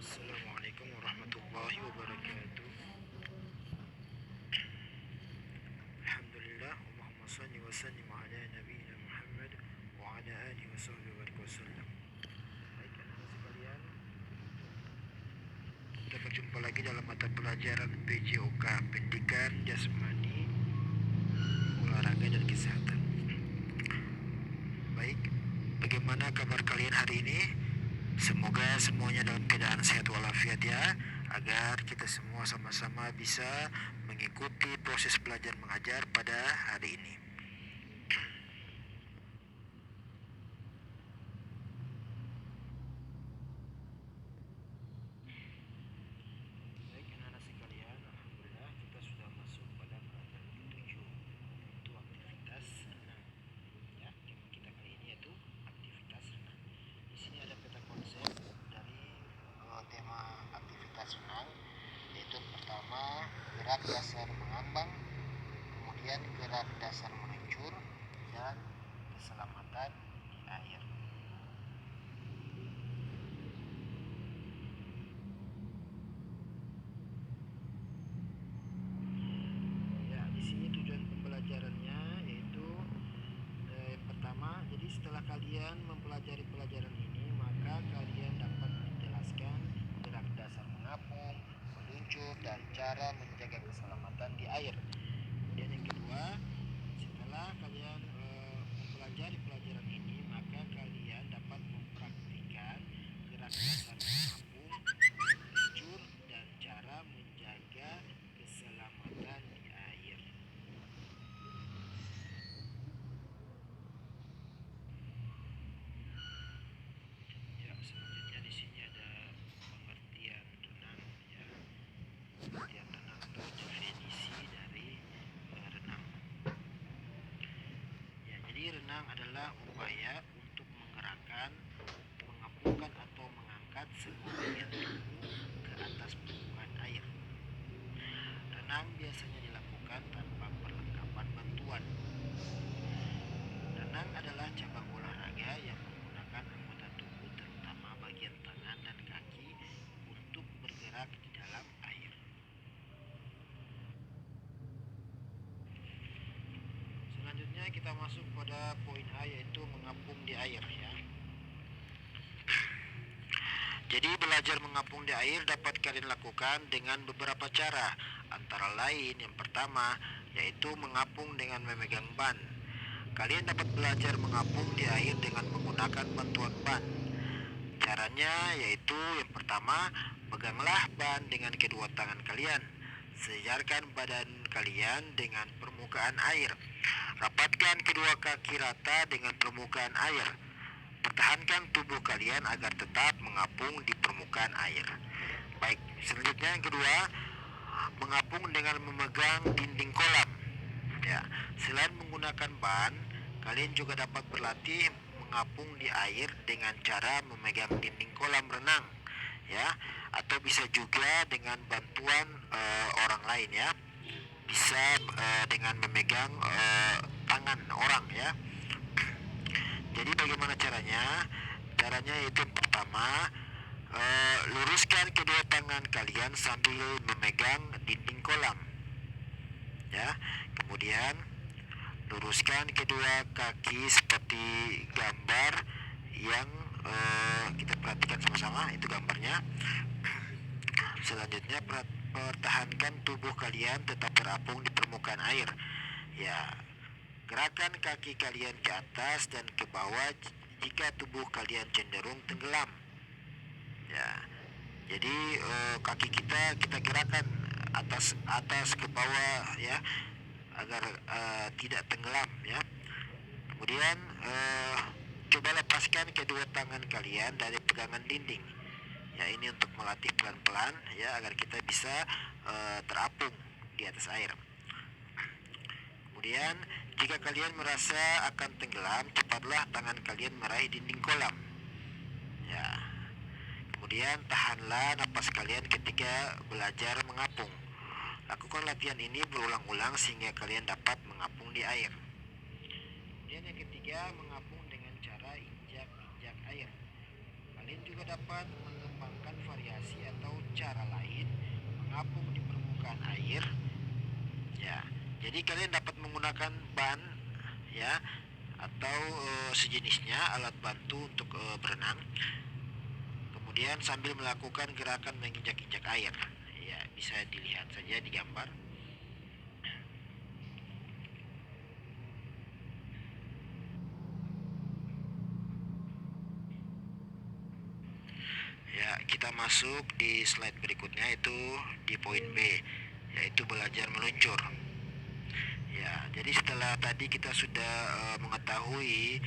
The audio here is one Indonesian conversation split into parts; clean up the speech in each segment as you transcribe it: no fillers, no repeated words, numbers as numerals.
Assalamualaikum warahmatullahi wabarakatuh. Alhamdulillah, Allahumma salli wa sallim ala nabiyina Muhammad wa ala alihi wa sahbihi wa sallam. Baik anak-anak sekalian, kita berjumpa lagi dalam mata pelajaran PJOK, Pendidikan Jasmani, Olahraga dan Kesehatan. Baik, bagaimana kabar kalian hari ini? Semoga semuanya dalam keadaan sehat walafiat ya, agar kita semua sama-sama bisa mengikuti proses belajar mengajar pada hari ini. Baik anak-anak sekalian, alhamdulillah kita sudah masuk pada pelajaran ke-7, yaitu aktivitas renang. Ya, tema kita kali ini yaitu aktivitas renang. Di sini ada peta konsep dari tema aktivitas renang, yaitu pertama gerak dasar mengambang, kemudian gerak dasar meluncur, dan keselamatan di air. Ya, di sini tujuan pembelajarannya yaitu yang pertama, jadi setelah kalian mempelajari pelajaran ini, maka kalian dapat menjelaskan gerak dasar mengapung, meluncur, dan cara menjaga keselamatan di air. Kemudian yang kedua, setelah kalian mempelajari pelajaran ini, maka kalian dapat mempraktikkan gerak dasar mengapung, meluncur, dan cara menjaga keselamatan di air. Ya, selanjutnya di sini ada pengertian renang ya. Pengertian renang atau definisi dari renang. Ya, jadi renang adalah upaya untuk menggerakkan, mengapungkan atau mengangkat semua bagian tubuh ke atas permukaan air. Renang biasanya dilakukan tanpa perlengkapan bantuan. Renang adalah cabang olahraga yang menggunakan anggota tubuh terutama bagian tangan dan kaki untuk bergerak di dalam air. Selanjutnya kita masuk pada poin A, yaitu mengapung di air ya. Jadi belajar mengapung di air dapat kalian lakukan dengan beberapa cara. Antara lain yang pertama yaitu mengapung dengan memegang ban. Kalian dapat belajar mengapung di air dengan menggunakan bantuan ban. Caranya yaitu yang pertama, peganglah ban dengan kedua tangan kalian. Sejarkan badan kalian dengan permukaan air. Rapatkan kedua kaki rata dengan permukaan air. Pertahankan tubuh kalian agar tetap mengapung di permukaan air. Baik, selanjutnya yang kedua, mengapung dengan memegang dinding kolam. Ya, selain menggunakan ban, kalian juga dapat berlatih mengapung di air dengan cara memegang dinding kolam renang, ya, atau bisa juga dengan bantuan orang lain ya. Bisa dengan memegang tangan orang ya. Jadi bagaimana caranya? Caranya itu pertama, luruskan kedua tangan kalian sambil memegang dinding kolam. Ya. Kemudian luruskan kedua kaki seperti gambar yang kita perhatikan sama-sama, itu gambarnya. Selanjutnya pertahankan tubuh kalian tetap terapung di permukaan air. Ya, gerakan kaki kalian ke atas dan ke bawah jika tubuh kalian cenderung tenggelam. Ya, jadi kaki kita gerakan atas ke bawah ya, agar tidak tenggelam ya. Kemudian coba lepaskan kedua tangan kalian dari pegangan dinding. Ya, ini untuk melatih pelan-pelan ya, agar kita bisa terapung di atas air. Kemudian jika kalian merasa akan tenggelam, cepatlah tangan kalian meraih dinding kolam. Ya. Kemudian tahanlah napas kalian ketika belajar mengapung. Lakukan latihan ini berulang-ulang sehingga kalian dapat mengapung di air. Kemudian yang ketiga, mengapung dengan cara injak-injak air. Kalian juga dapat mengembangkan variasi atau cara lain mengapung di permukaan air. Ya, jadi kalian dapat menggunakan ban, ya, atau sejenisnya alat bantu untuk berenang. Kemudian sambil melakukan gerakan menginjak-injak air. Ya, bisa dilihat saja di gambar. Ya, kita masuk di slide berikutnya, itu di poin B, yaitu belajar meluncur. Ya, jadi setelah tadi kita sudah mengetahui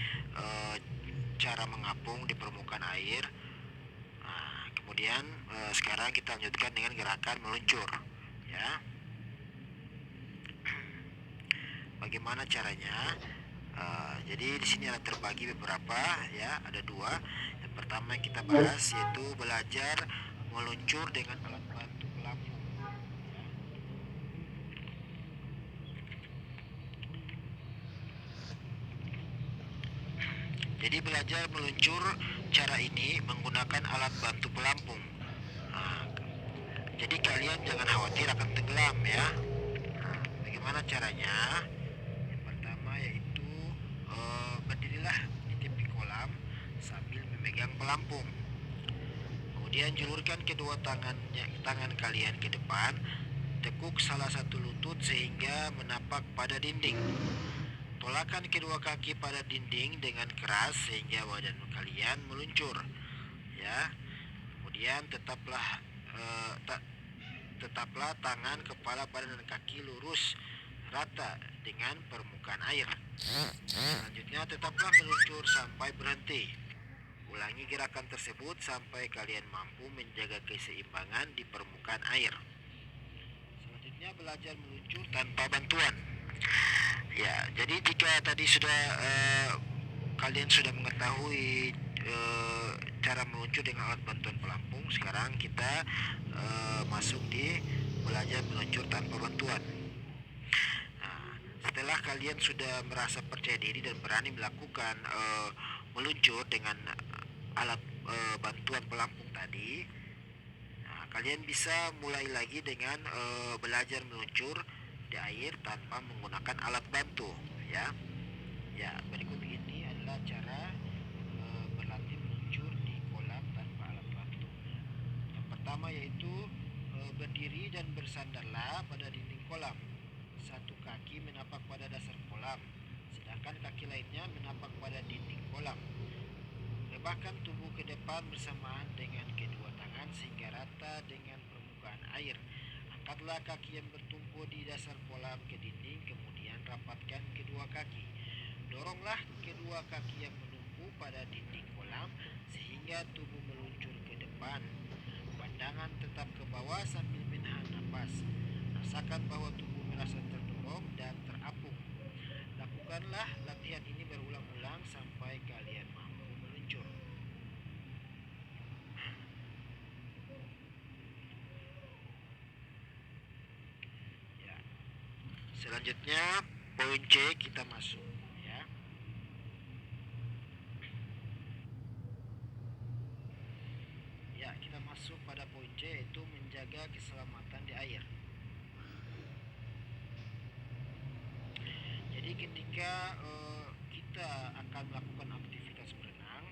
cara mengapung di permukaan air. Nah, kemudian sekarang kita lanjutkan dengan gerakan meluncur. Ya, bagaimana caranya? Jadi di sini ada terbagi beberapa, ya, ada dua. Yang pertama yang kita bahas yaitu belajar meluncur dengan alat bantu pelampung. Ya. Jadi belajar meluncur cara ini menggunakan alat bantu pelampung. Nah, jadi kalian jangan khawatir akan tenggelam, ya. Nah, bagaimana caranya? Yang pertama yaitu berdirilah di tepi kolam sambil memegang pelampung. Kemudian julurkan kedua tangan kalian ke depan, tekuk salah satu lutut sehingga menapak pada dinding. Tolakkan kedua kaki pada dinding dengan keras sehingga badan kalian meluncur. Ya. Kemudian tetaplah tangan, kepala, badan dan kaki lurus rata dengan permukaan air. Selanjutnya tetaplah meluncur sampai berhenti. Ulangi gerakan tersebut sampai kalian mampu menjaga keseimbangan di permukaan air. Selanjutnya belajar meluncur tanpa bantuan. Ya, jadi jika tadi kalian sudah mengetahui cara meluncur dengan alat bantuan pelampung, sekarang kita masuk di belajar meluncur tanpa bantuan. Nah, setelah kalian sudah merasa percaya diri dan berani melakukan meluncur dengan alat bantuan pelampung tadi, nah, kalian bisa mulai lagi dengan belajar meluncur di air tanpa menggunakan alat bantu, ya. Ya, berikut ini adalah cara berlatih meluncur di kolam tanpa alat bantu. Yang pertama yaitu berdiri dan bersandarlah pada dinding kolam. Satu kaki menapak pada dasar kolam, sedangkan kaki lainnya menapak pada dinding kolam. Rebahkan tubuh ke depan bersamaan dengan kedua tangan sehingga rata dengan permukaan air. Angkatlah kaki yang bertumpu di dasar kolam ke dinding, kemudian rapatkan kedua kaki. Doronglah kedua kaki yang menumpu pada dinding kolam sehingga tubuh meluncur ke depan. Pandangan tetap ke bawah sambil menahan napas. Rasakan bahwa tubuh merasa terdorong dan terapung. Lakukanlah latihan ini berulang-ulang sampai kalian mampu meluncur. Ya. Selanjutnya poin C kita masuk, ya. Ya, kita masuk pada poin C yaitu menjaga keselamatan di air. Jadi ketika kita akan melakukan aktivitas berenang,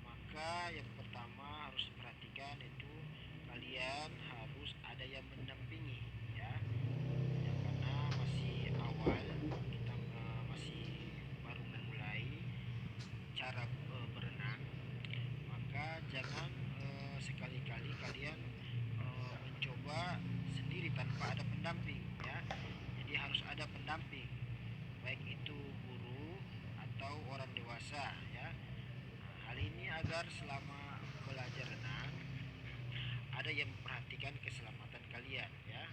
maka yang pertama harus diperhatikan itu kalian harus ada yang mendampingi, ya. Ya, karena masih awal, kita masih baru memulai cara berenang, maka jangan sekali-kali kalian mencoba sendiri tanpa ada pendamping, ya. Jadi harus ada pendamping, baik itu guru atau orang dewasa, ya. Nah, hal ini agar selama belajar renang ada yang memperhatikan keselamatan kalian, ya.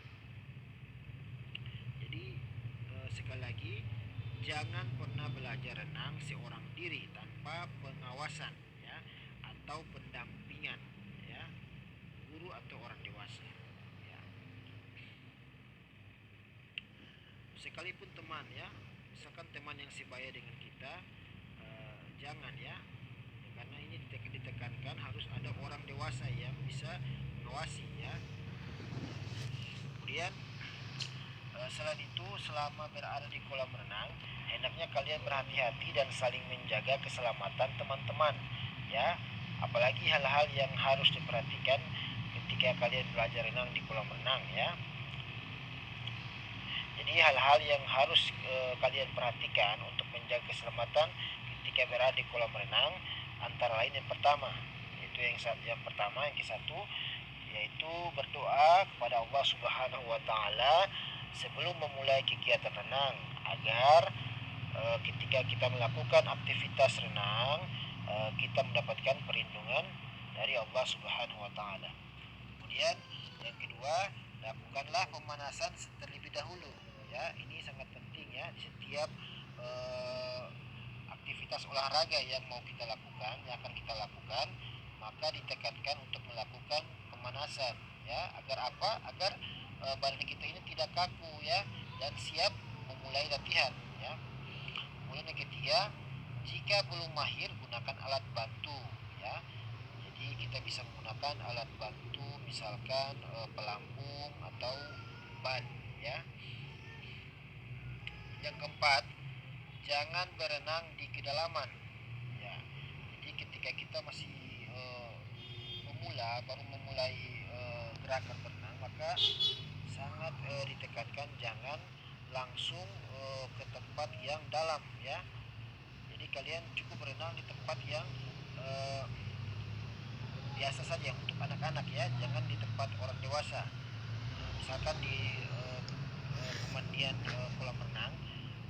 Jadi sekali lagi, jangan pernah belajar renang seorang diri tanpa pengawasan, ya, atau pendampingan, ya, guru atau orang dewasa, ya. Sekalipun teman, ya, misalkan teman yang sebaya dengan kita, jangan, ya, karena ini ditekankan harus ada orang dewasa yang bisa bisa mengawasi ya. Kemudian selain itu, selama berada di kolam renang, hendaknya kalian berhati-hati dan saling menjaga keselamatan teman-teman ya. Apalagi hal-hal yang harus diperhatikan ketika kalian belajar renang di kolam renang ya. Jadi hal-hal yang harus kalian perhatikan untuk menjaga keselamatan ketika berada di kolam renang antara lain yang pertama, yaitu yang pertama yang ke-1 yaitu berdoa kepada Allah Subhanahu wa taala sebelum memulai kegiatan renang agar ketika kita melakukan aktivitas renang kita mendapatkan perlindungan dari Allah Subhanahu wa taala. Kemudian yang kedua, lakukanlah pemanasan terlebih dahulu ya. Ini sangat penting ya, di setiap aktivitas olahraga yang mau kita lakukan, yang akan kita lakukan, maka ditekankan untuk melakukan pemanasan ya. Agar apa? Agar badan kita ini tidak kaku ya, dan siap memulai latihan ya. Kemudian yang ketiga, jika belum mahir, gunakan alat bantu ya. Jadi kita bisa menggunakan alat bantu, misalkan pelampung atau ban ya. Yang keempat, jangan berenang di kedalaman ya. Jadi ketika kita masih baru memulai gerakan berenang, maka sangat ditekankan jangan langsung ke tempat yang dalam ya. Jadi kalian cukup berenang di tempat yang biasa saja untuk anak-anak ya, jangan di tempat orang dewasa. Misalkan di pemandian kolam renang,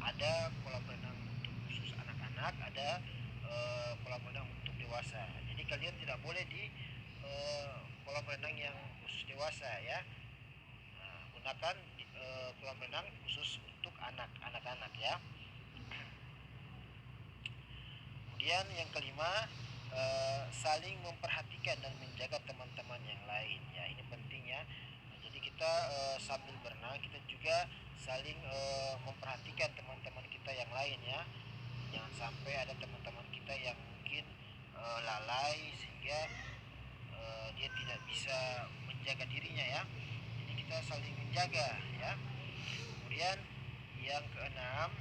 ada kolam renang untuk khusus anak-anak, ada kolam renang untuk dewasa. Jadi kalian tidak boleh di kolam renang yang khusus dewasa ya. Gunakan kolam renang khusus untuk anak-anak ya. Kemudian yang kelima, saling memperhatikan dan menjaga teman-teman yang lain ya. Ini penting ya. Jadi kita sambil berenang kita juga saling memperhatikan teman-teman kita yang lain ya. Jangan sampai ada teman-teman kita yang mungkin lalai sehingga dia tidak bisa menjaga dirinya ya. Jadi kita saling menjaga ya. Kemudian yang keenam,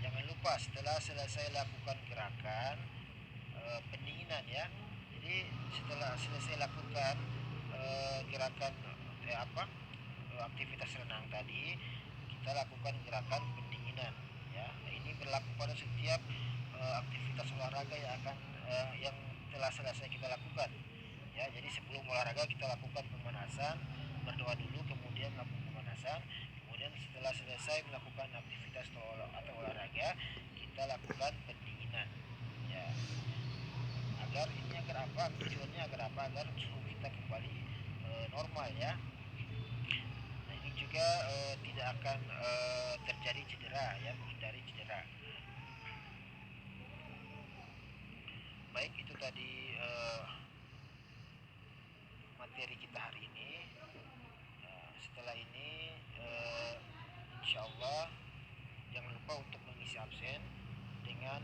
jangan lupa setelah selesai lakukan gerakan pendinginan ya. Jadi setelah selesai lakukan gerakan aktivitas renang tadi, kita lakukan gerakan pendinginan ya. Ini berlaku pada setiap aktivitas olahraga yang telah selesai kita lakukan ya. Jadi sebelum olahraga kita lakukan pemanasan, berdoa dulu, kemudian melakukan pemanasan, kemudian setelah selesai melakukan aktivitas atau olahraga kita lakukan pendinginan ya. Agar apa? Tujuannya agar apa? Agar suhu kita kembali normal ya. Nah ini juga tidak akan terjadi cedera ya, menghindari cedera. Baik, itu tadi materi kita hari ini. Setelah ini insya Allah jangan lupa untuk mengisi absen dengan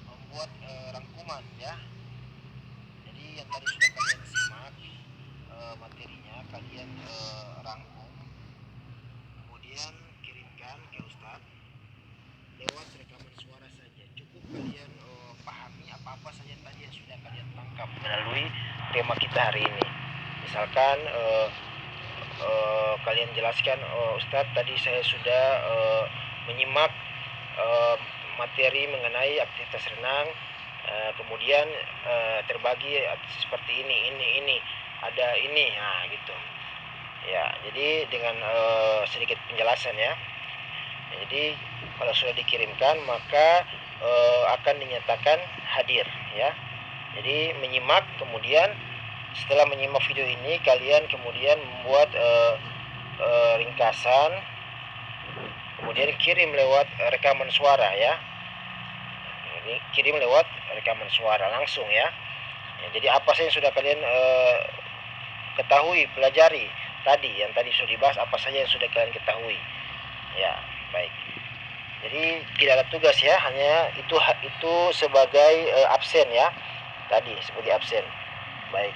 membuat rangkuman ya. Jadi yang tadi sudah kalian simak materinya, kalian rangkum, kemudian kirimkan ke Ustadz lewat rekaman suara saja. Cukup kalian pahami apa-apa saja tadi yang sudah kalian tangkap melalui tema kita hari ini. Misalkan kalian jelaskan, Ustadz tadi saya sudah menyimak materi mengenai aktivitas renang, kemudian terbagi seperti ini ada ini, nah gitu ya. Jadi dengan sedikit penjelasan ya. Jadi kalau sudah dikirimkan maka akan dinyatakan hadir ya. Jadi menyimak, kemudian setelah menyimak video ini kalian kemudian membuat ringkasan, kemudian kirim lewat rekaman suara ya. Ini kirim lewat rekaman suara langsung ya. Jadi apa sih yang sudah kalian ketahui, pelajari tadi, yang tadi sudah dibahas, apa saja yang sudah kalian ketahui ya. Baik, jadi tidak ada tugas ya, hanya itu sebagai absen ya. tadi sebagai absen. Baik.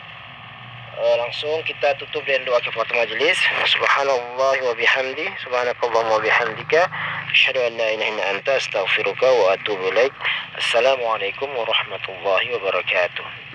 Langsung kita tutup dengan doa kifaratul majelis. Subhanallah wa bihamdi, subhanakallahumma wa bihamdika, asyhadu an la ilaha illa anta, astaghfiruka wa atubu ilaik. Assalamualaikum warahmatullahi wabarakatuh.